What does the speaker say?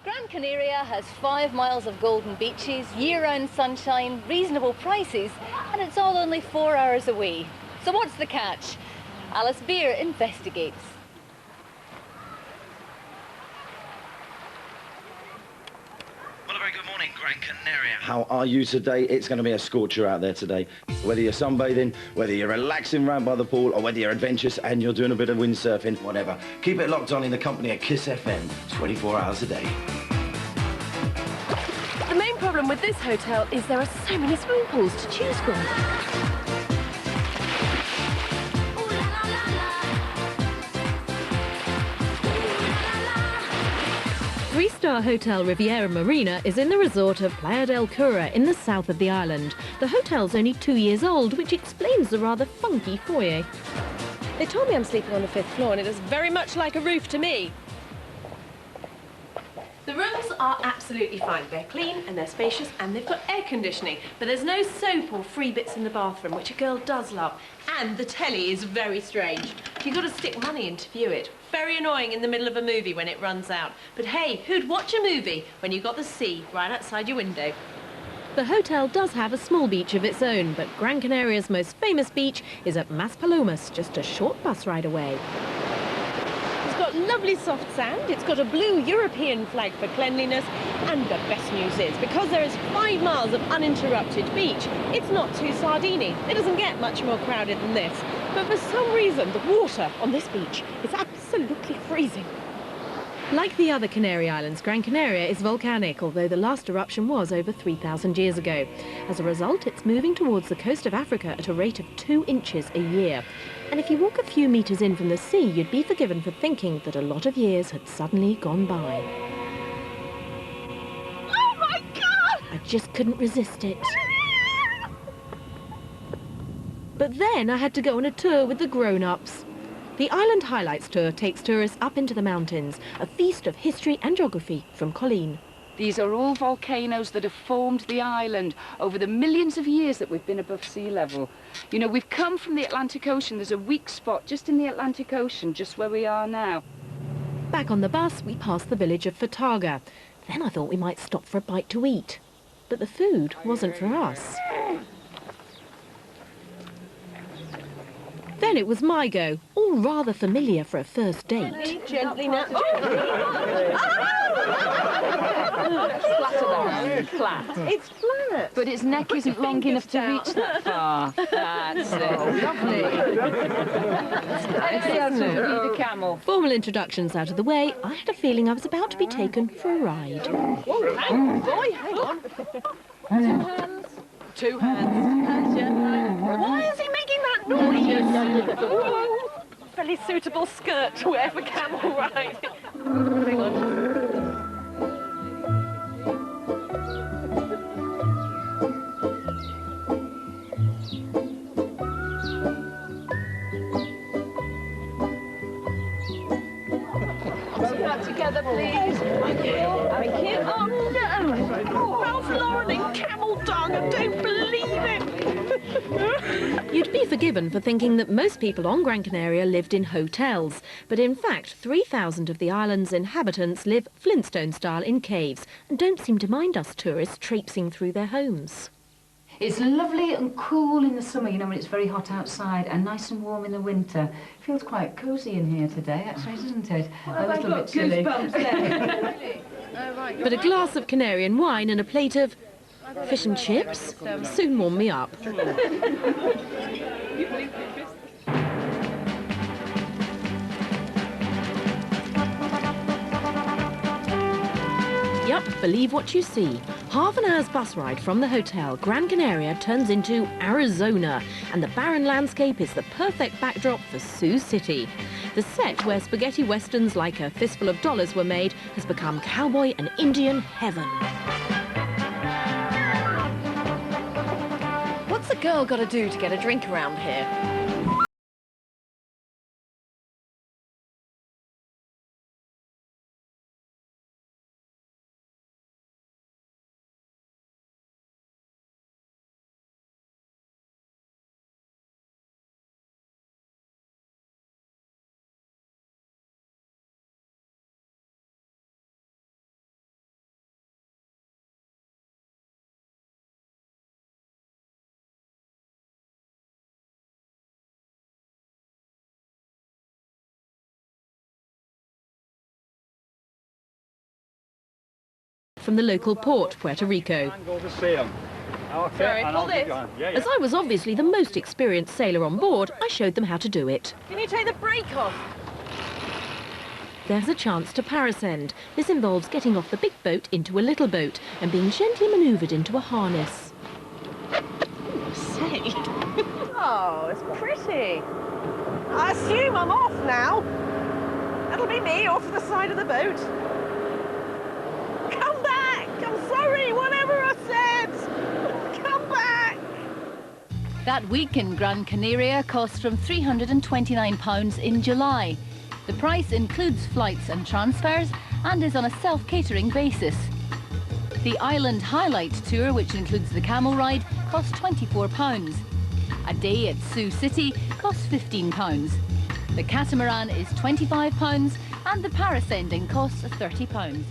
Gran Canaria has 5 miles of golden beaches, year-round sunshine, reasonable prices, and it's all only 4 hours away. So what's the catch? Alice Beer investigates. Well, a very good morning, Gran Canaria. How are you today? It's going to be a scorcher out there today. Whether you're sunbathing, whether you're relaxing round by the pool, or whether you're adventurous and you're doing a bit of windsurfing, whatever. Keep it locked on in the company of Kiss FM, 24 hours a day. The main problem with this hotel is there are so many swimming pools to choose from. Three-star Hotel Riviera Marina is in the resort of Playa del Cura in the south of the island. The hotel's only 2 years old, which explains the rather funky foyer. They told me I'm sleeping on the 5th floor, and it is very much like a roof to me. The rooms are absolutely fine. They're clean and they're spacious and they've got air conditioning, but there's no soap or free bits in the bathroom, which a girl does love. And the telly is very strange. You've got to stick money in to view it. Very annoying in the middle of a movie when it runs out. But hey, who'd watch a movie when you've got the sea right outside your window? The hotel does have a small beach of its own, but Gran Canaria's most famous beach is at Maspalomas, just a short bus ride away. It's got lovely soft sand, it's got a blue European flag for cleanliness, and the best news is, because there is 5 miles of uninterrupted beach, it's not too sardiny. It doesn't get much more crowded than this. But for some reason, the water on this beach is absolutely freezing. Like the other Canary Islands, Gran Canaria is volcanic, although the last eruption was over 3,000 years ago. As a result, it's moving towards the coast of Africa at a rate of 2 inches a year. And if you walk a few metres in from the sea, you'd be forgiven for thinking that a lot of years had suddenly gone by. Oh my God! I just couldn't resist it. But then I had to go on a tour with the grown-ups. The Island Highlights tour takes tourists up into the mountains, a feast of history and geography from Colleen. These are all volcanoes that have formed the island over the millions of years that we've been above sea level. You know, we've come from the Atlantic Ocean. There's a weak spot just in the Atlantic Ocean, just where we are now. Back on the bus, we passed the village of Fataga. Then I thought we might stop for a bite to eat. But the food wasn't for us. Then it was my go, all rather familiar for a first date. Gently now. Flat. It's flat. But its neck isn't long enough to reach that far. That's it. Lovely. The camel. Formal introductions out of the way, I had a feeling I was about to be taken for a ride. Hang on. 2 hands. 2 hands. Why is he making that noise? Fairly suitable skirt to wear for camel ride. Hang on. Together, please. Thank you. Oh no! Ralph Lauren in camel dung. I don't believe it. You'd be forgiven for thinking that most people on Gran Canaria lived in hotels, but in fact 3,000 of the island's inhabitants live Flintstone-style in caves and don't seem to mind us tourists traipsing through their homes. It's lovely and cool in the summer, you know, when it's very hot outside, and nice and warm in the winter. Feels quite cosy in here today, actually, doesn't it? A little bit chilly. But a glass of Canarian wine and a plate of fish and chips soon warmed me up. Yup, believe what you see. Half an hour's bus ride from the hotel, Gran Canaria turns into Arizona, and the barren landscape is the perfect backdrop for Sioux City. The set where spaghetti westerns like A Fistful of Dollars were made has become cowboy and Indian heaven. What's a girl got to do to get a drink around here? from the local port, Puerto Rico. Sorry, pull this. As I was obviously the most experienced sailor on board, I showed them how to do it. Can you take the brake off? There's a chance to parascend. This involves getting off the big boat into a little boat and being gently manoeuvred into a harness. Say. Oh, it's pretty. I assume I'm off now. That'll be me off the side of the boat. Come back! I'm sorry, whatever I said! Come back! That week in Gran Canaria cost from £329 in July. The price includes flights and transfers and is on a self-catering basis. The Island Highlight Tour, which includes the camel ride, costs £24. A day at Sioux City costs £15. The catamaran is £25 and the parascending costs £30.